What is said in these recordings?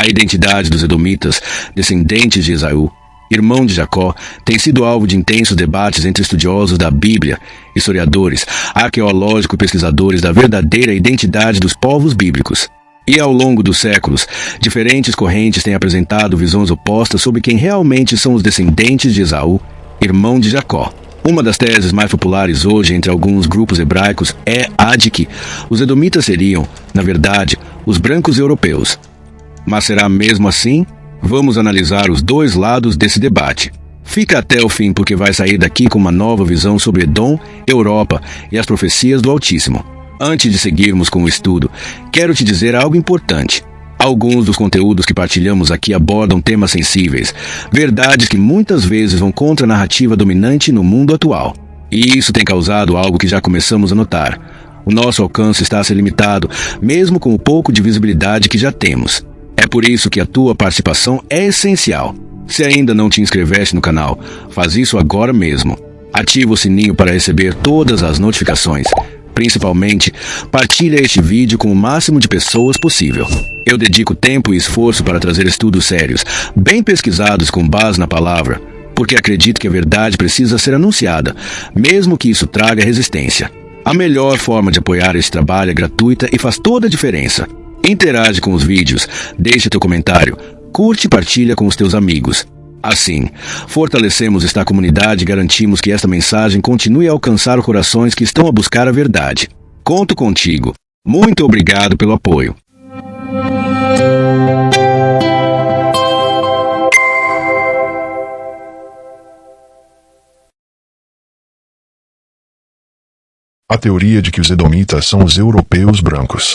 A identidade dos edomitas, descendentes de Esaú, irmão de Jacó, tem sido alvo de intensos debates entre estudiosos da Bíblia, historiadores, arqueológicos e pesquisadores da verdadeira identidade dos povos bíblicos. E ao longo dos séculos, diferentes correntes têm apresentado visões opostas sobre quem realmente são os descendentes de Esaú, irmão de Jacó. Uma das teses mais populares hoje entre alguns grupos hebraicos é a de que os edomitas seriam, na verdade, os brancos europeus. Mas será mesmo assim? Vamos analisar os dois lados desse debate. Fica até o fim porque vai sair daqui com uma nova visão sobre Edom, Europa e as profecias do Altíssimo. Antes de seguirmos com o estudo, quero te dizer algo importante. Alguns dos conteúdos que partilhamos aqui abordam temas sensíveis, verdades que muitas vezes vão contra a narrativa dominante no mundo atual. E isso tem causado algo que já começamos a notar. O nosso alcance está a ser limitado, mesmo com o pouco de visibilidade que já temos. É por isso que a tua participação é essencial. Se ainda não te inscreveste no canal, faz isso agora mesmo. Ativa o sininho para receber todas as notificações. Principalmente, partilha este vídeo com o máximo de pessoas possível. Eu dedico tempo e esforço para trazer estudos sérios, bem pesquisados com base na palavra, porque acredito que a verdade precisa ser anunciada, mesmo que isso traga resistência. A melhor forma de apoiar esse trabalho é gratuita e faz toda a diferença. Interage com os vídeos, deixa teu comentário, curte e partilha com os teus amigos. Assim, fortalecemos esta comunidade e garantimos que esta mensagem continue a alcançar os corações que estão a buscar a verdade. Conto contigo. Muito obrigado pelo apoio. A teoria de que os edomitas são os europeus brancos.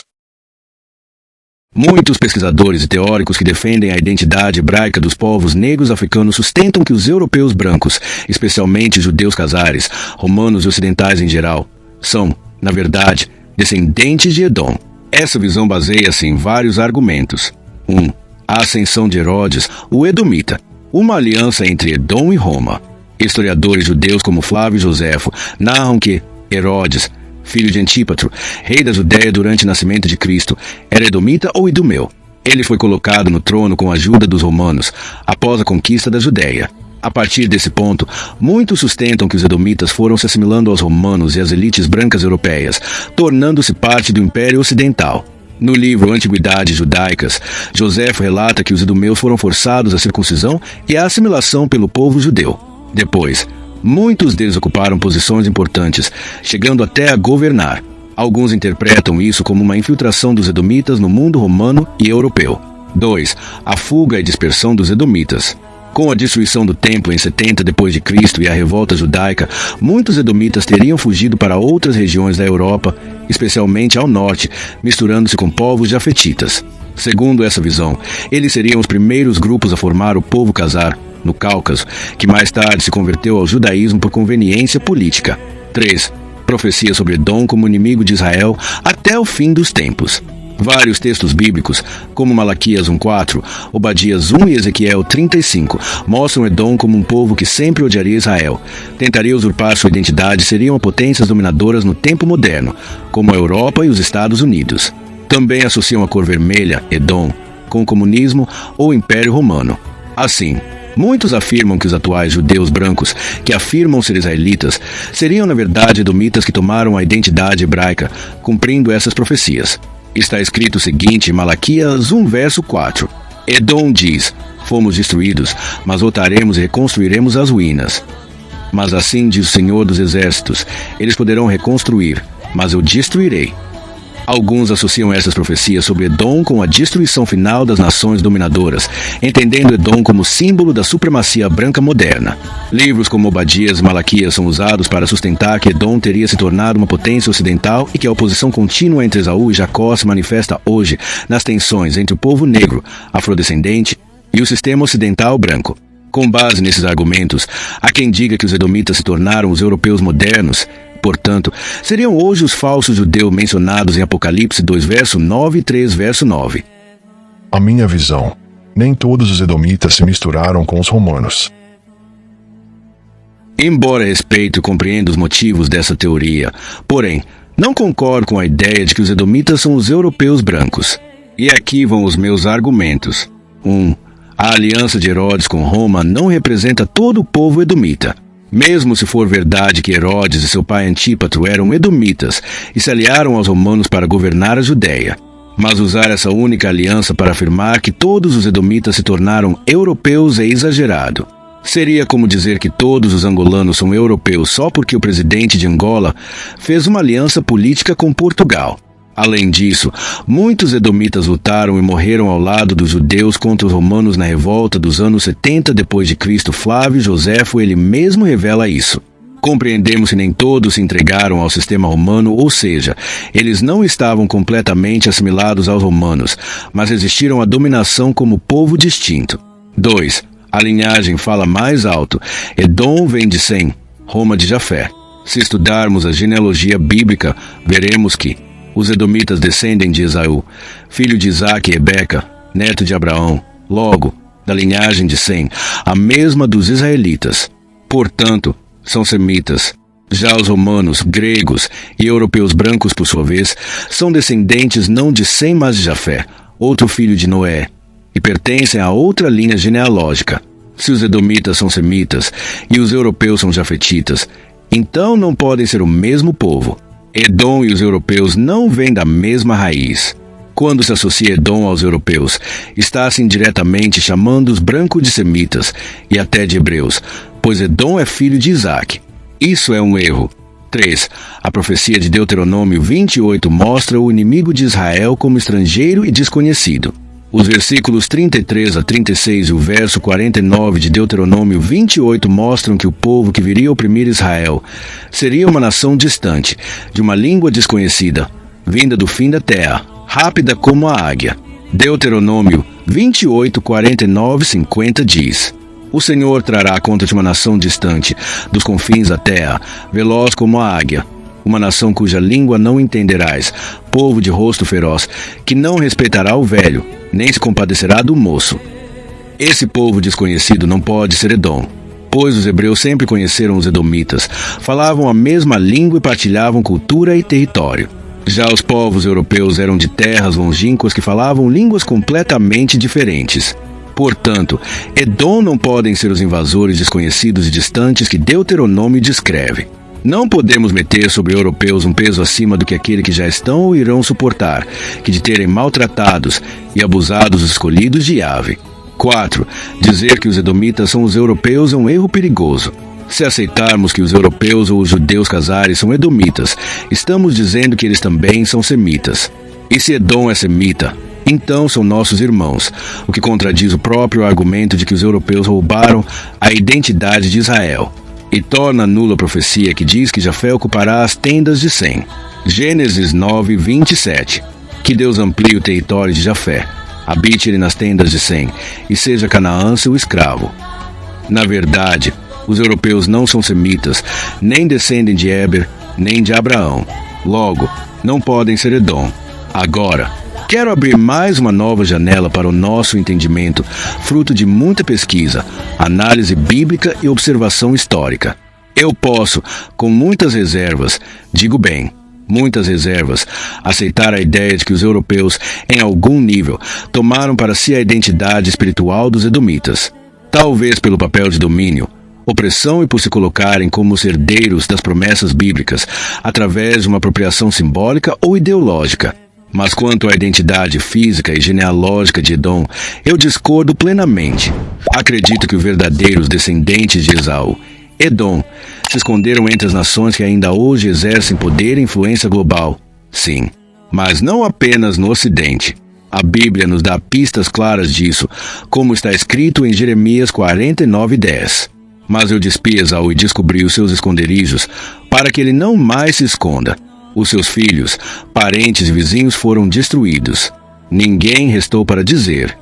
Muitos pesquisadores e teóricos que defendem a identidade hebraica dos povos negros africanos sustentam que os europeus brancos, especialmente judeus casares, romanos e ocidentais em geral, são, na verdade, descendentes de Edom. Essa visão baseia-se em vários argumentos. 1. A ascensão de Herodes, o edomita, uma aliança entre Edom e Roma. Historiadores judeus como Flávio Joséfo narram que Herodes, filho de Antípatro, rei da Judéia durante o nascimento de Cristo, era edomita ou idumeu. Ele foi colocado no trono com a ajuda dos romanos, após a conquista da Judéia. A partir desse ponto, muitos sustentam que os edomitas foram se assimilando aos romanos e às elites brancas europeias, tornando-se parte do Império Ocidental. No livro Antiguidades Judaicas, Joséfo relata que os idumeus foram forçados à circuncisão e à assimilação pelo povo judeu. Depois, muitos deles ocuparam posições importantes, chegando até a governar. Alguns interpretam isso como uma infiltração dos edomitas no mundo romano e europeu. 2. A fuga e dispersão dos edomitas. Com a destruição do templo em 70 d.C. e a revolta judaica, muitos edomitas teriam fugido para outras regiões da Europa, especialmente ao norte, misturando-se com povos jafetitas. Segundo essa visão, eles seriam os primeiros grupos a formar o povo khazar, no Cáucaso, que mais tarde se converteu ao judaísmo por conveniência política. 3. Profecia sobre Edom como inimigo de Israel até o fim dos tempos. Vários textos bíblicos, como Malaquias 1:4, Obadias 1 e Ezequiel 35, mostram Edom como um povo que sempre odiaria Israel, tentaria usurpar sua identidade e seriam potências dominadoras no tempo moderno, como a Europa e os Estados Unidos. Também associam a cor vermelha, Edom, com o comunismo ou Império Romano. Assim, muitos afirmam que os atuais judeus brancos, que afirmam ser israelitas, seriam na verdade edomitas que tomaram a identidade hebraica, cumprindo essas profecias. Está escrito o seguinte em Malaquias 1, verso 4. Edom diz, fomos destruídos, mas voltaremos e reconstruiremos as ruínas. Mas assim diz o Senhor dos Exércitos, eles poderão reconstruir, mas eu destruirei. Alguns associam essas profecias sobre Edom com a destruição final das nações dominadoras, entendendo Edom como símbolo da supremacia branca moderna. Livros como Obadias e Malaquias são usados para sustentar que Edom teria se tornado uma potência ocidental e que a oposição contínua entre Esaú e Jacó se manifesta hoje nas tensões entre o povo negro, afrodescendente, e o sistema ocidental branco. Com base nesses argumentos, há quem diga que os edomitas se tornaram os europeus modernos. Portanto, seriam hoje os falsos judeus mencionados em Apocalipse 2, verso 9 e 3, verso 9. A minha visão. Nem todos os edomitas se misturaram com os romanos. Embora respeito e compreenda os motivos dessa teoria, porém, não concordo com a ideia de que os edomitas são os europeus brancos. E aqui vão os meus argumentos. 1. A aliança de Herodes com Roma não representa todo o povo edomita. Mesmo se for verdade que Herodes e seu pai Antípatro eram edomitas e se aliaram aos romanos para governar a Judéia. Mas usar essa única aliança para afirmar que todos os edomitas se tornaram europeus é exagerado. Seria como dizer que todos os angolanos são europeus só porque o presidente de Angola fez uma aliança política com Portugal. Além disso, muitos edomitas lutaram e morreram ao lado dos judeus contra os romanos na revolta dos anos 70 d.C. Flávio Joséfo, ele mesmo revela isso. Compreendemos que nem todos se entregaram ao sistema romano, ou seja, eles não estavam completamente assimilados aos romanos, mas resistiram à dominação como povo distinto. 2. A linhagem fala mais alto. Edom vem de Sem, Roma de Jafé. Se estudarmos a genealogia bíblica, veremos que os edomitas descendem de Esaú, filho de Isaque e Rebeca, neto de Abraão, logo, da linhagem de Sem, a mesma dos israelitas. Portanto, são semitas. Já os romanos, gregos e europeus brancos, por sua vez, são descendentes não de Sem, mas de Jafé, outro filho de Noé, e pertencem a outra linha genealógica. Se os edomitas são semitas e os europeus são jafetitas, então não podem ser o mesmo povo. Edom e os europeus não vêm da mesma raiz. Quando se associa Edom aos europeus, está-se indiretamente chamando os brancos de semitas e até de hebreus, pois Edom é filho de Isaque. Isso é um erro. 3. A profecia de Deuteronômio 28 mostra o inimigo de Israel como estrangeiro e desconhecido. Os versículos 33 a 36 e o verso 49 de Deuteronômio 28 mostram que o povo que viria oprimir Israel seria uma nação distante, de uma língua desconhecida, vinda do fim da terra, rápida como a águia. Deuteronômio 28, 49 e 50 diz: O Senhor trará contra de uma nação distante, dos confins da terra, veloz como a águia, uma nação cuja língua não entenderás, povo de rosto feroz, que não respeitará o velho, nem se compadecerá do moço. Esse povo desconhecido não pode ser Edom, pois os hebreus sempre conheceram os edomitas, falavam a mesma língua e partilhavam cultura e território. Já os povos europeus eram de terras longínquas que falavam línguas completamente diferentes. Portanto, Edom não podem ser os invasores desconhecidos e distantes que Deuteronômio descreve. Não podemos meter sobre europeus um peso acima do que aquele que já estão ou irão suportar, que de terem maltratados e abusados os escolhidos de Yahvé. 4. Dizer que os edomitas são os europeus é um erro perigoso. Se aceitarmos que os europeus ou os judeus casares são edomitas, estamos dizendo que eles também são semitas. E se Edom é semita, então são nossos irmãos, o que contradiz o próprio argumento de que os europeus roubaram a identidade de Israel. E torna nula a profecia que diz que Jafé ocupará as tendas de Sem. Gênesis 9, 27. Que Deus amplie o território de Jafé, habite ele nas tendas de Sem, e seja Canaã seu escravo. Na verdade, os europeus não são semitas, nem descendem de Éber, nem de Abraão. Logo, não podem ser Edom. Agora, quero abrir mais uma nova janela para o nosso entendimento, fruto de muita pesquisa, análise bíblica e observação histórica. Eu posso, com muitas reservas, digo bem, muitas reservas, aceitar a ideia de que os europeus, em algum nível, tomaram para si a identidade espiritual dos edomitas. Talvez pelo papel de domínio, opressão e por se colocarem como os herdeiros das promessas bíblicas, através de uma apropriação simbólica ou ideológica. Mas quanto à identidade física e genealógica de Edom, eu discordo plenamente. Acredito que os verdadeiros descendentes de Esaú, Edom, se esconderam entre as nações que ainda hoje exercem poder e influência global. Sim, mas não apenas no Ocidente. A Bíblia nos dá pistas claras disso, como está escrito em Jeremias 49:10. Mas eu despi Esaú e descobri os seus esconderijos, para que ele não mais se esconda. Os seus filhos, parentes e vizinhos foram destruídos. Ninguém restou para dizer.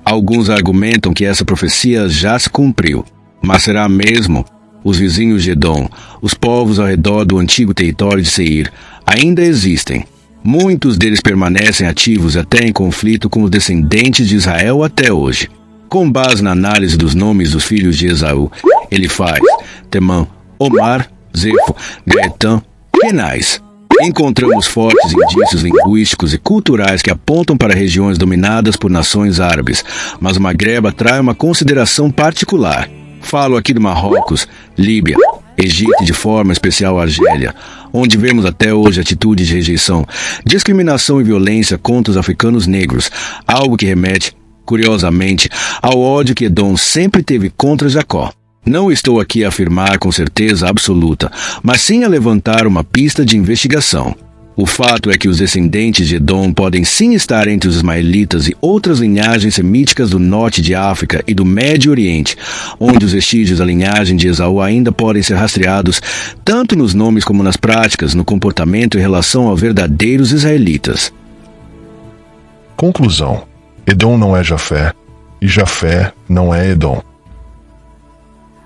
Alguns argumentam que essa profecia já se cumpriu. Mas será mesmo? Os vizinhos de Edom, os povos ao redor do antigo território de Seir, ainda existem. Muitos deles permanecem ativos até em conflito com os descendentes de Israel até hoje. Com base na análise dos nomes dos filhos de Esaú, Elifaz, Temã, Omar, Zefo, Gaetã, Kenaz Encontramos fortes indícios linguísticos e culturais que apontam para regiões dominadas por nações árabes, mas o Magreb atrai uma consideração particular. Falo aqui do Marrocos, Líbia, Egito e de forma especial Argélia, onde vemos até hoje atitudes de rejeição, discriminação e violência contra os africanos negros, algo que remete, curiosamente, ao ódio que Edom sempre teve contra Jacó. Não estou aqui a afirmar com certeza absoluta, mas sim a levantar uma pista de investigação. O fato é que os descendentes de Edom podem sim estar entre os ismaelitas e outras linhagens semíticas do norte de África e do Médio Oriente, onde os vestígios da linhagem de Esaú ainda podem ser rastreados tanto nos nomes como nas práticas, no comportamento em relação a verdadeiros israelitas. Conclusão: Edom não é Jafé, e Jafé não é Edom.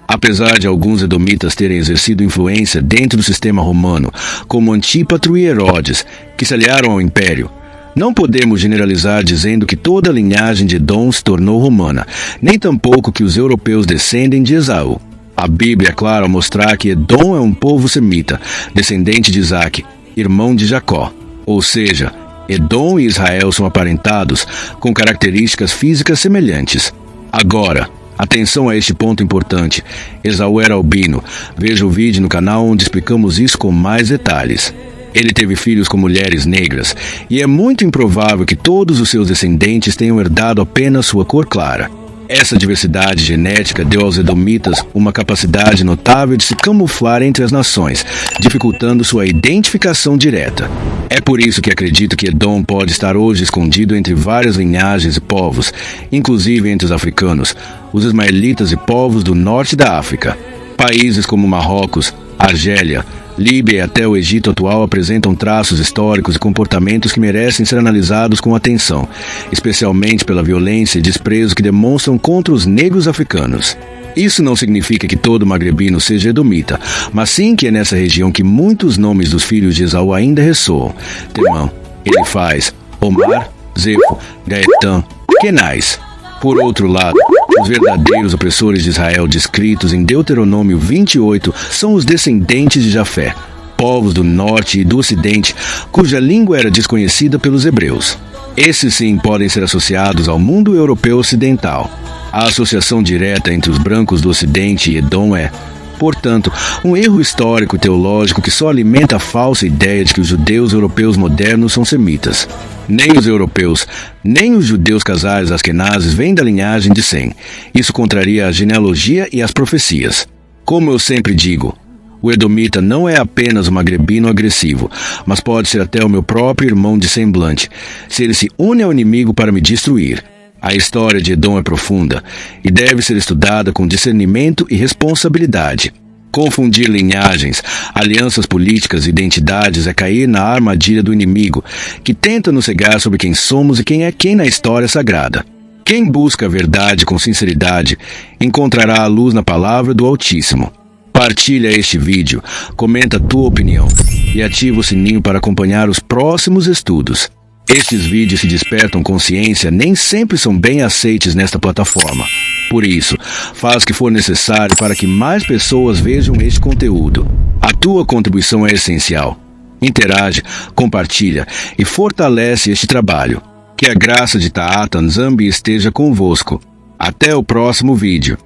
Apesar de alguns edomitas terem exercido influência dentro do sistema romano, como Antípatro e Herodes, que se aliaram ao império, não podemos generalizar dizendo que toda a linhagem de Edom se tornou romana, nem tampouco que os europeus descendem de Esaú. A Bíblia é clara ao mostrar que Edom é um povo semita, descendente de Isaque, irmão de Jacó. Ou seja, Edom e Israel são aparentados com características físicas semelhantes. Agora, atenção a este ponto importante. Esaú era albino. Veja o vídeo no canal onde explicamos isso com mais detalhes. Ele teve filhos com mulheres negras, e é muito improvável que todos os seus descendentes tenham herdado apenas sua cor clara. Essa diversidade genética deu aos edomitas uma capacidade notável de se camuflar entre as nações, dificultando sua identificação direta. É por isso que acredito que Edom pode estar hoje escondido entre várias linhagens e povos, inclusive entre os africanos, os ismaelitas e povos do norte da África. Países como Marrocos, Argélia, Líbia e até o Egito atual apresentam traços históricos e comportamentos que merecem ser analisados com atenção, especialmente pela violência e desprezo que demonstram contra os negros africanos. Isso não significa que todo magrebino seja edomita, mas sim que é nessa região que muitos nomes dos filhos de Esaú ainda ressoam: Temã, Elifaz, Omar, Zefo, Gaetã, Kenais. Por outro lado, os verdadeiros opressores de Israel descritos em Deuteronômio 28 são os descendentes de Jafé, povos do norte e do ocidente, cuja língua era desconhecida pelos hebreus. Esses sim podem ser associados ao mundo europeu ocidental. A associação direta entre os brancos do ocidente e Edom é, portanto, um erro histórico e teológico que só alimenta a falsa ideia de que os judeus europeus modernos são semitas. Nem os europeus, nem os judeus casares askenazes vêm da linhagem de Sem. Isso contraria a genealogia e as profecias. Como eu sempre digo, o edomita não é apenas um magrebino agressivo, mas pode ser até o meu próprio irmão de semblante, se ele se une ao inimigo para me destruir. A história de Edom é profunda e deve ser estudada com discernimento e responsabilidade. Confundir linhagens, alianças políticas e identidades é cair na armadilha do inimigo, que tenta nos cegar sobre quem somos e quem é quem na história sagrada. Quem busca a verdade com sinceridade encontrará a luz na palavra do Altíssimo. Partilha este vídeo, comenta a tua opinião e ativa o sininho para acompanhar os próximos estudos. Estes vídeos que despertam consciência nem sempre são bem aceites nesta plataforma. Por isso, faz o que for necessário para que mais pessoas vejam este conteúdo. A tua contribuição é essencial. Interage, compartilha e fortalece este trabalho. Que a graça de Taata Nzambi esteja convosco. Até o próximo vídeo.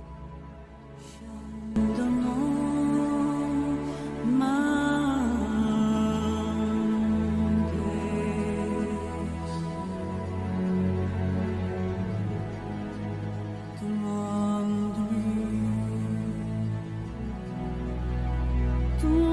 Tu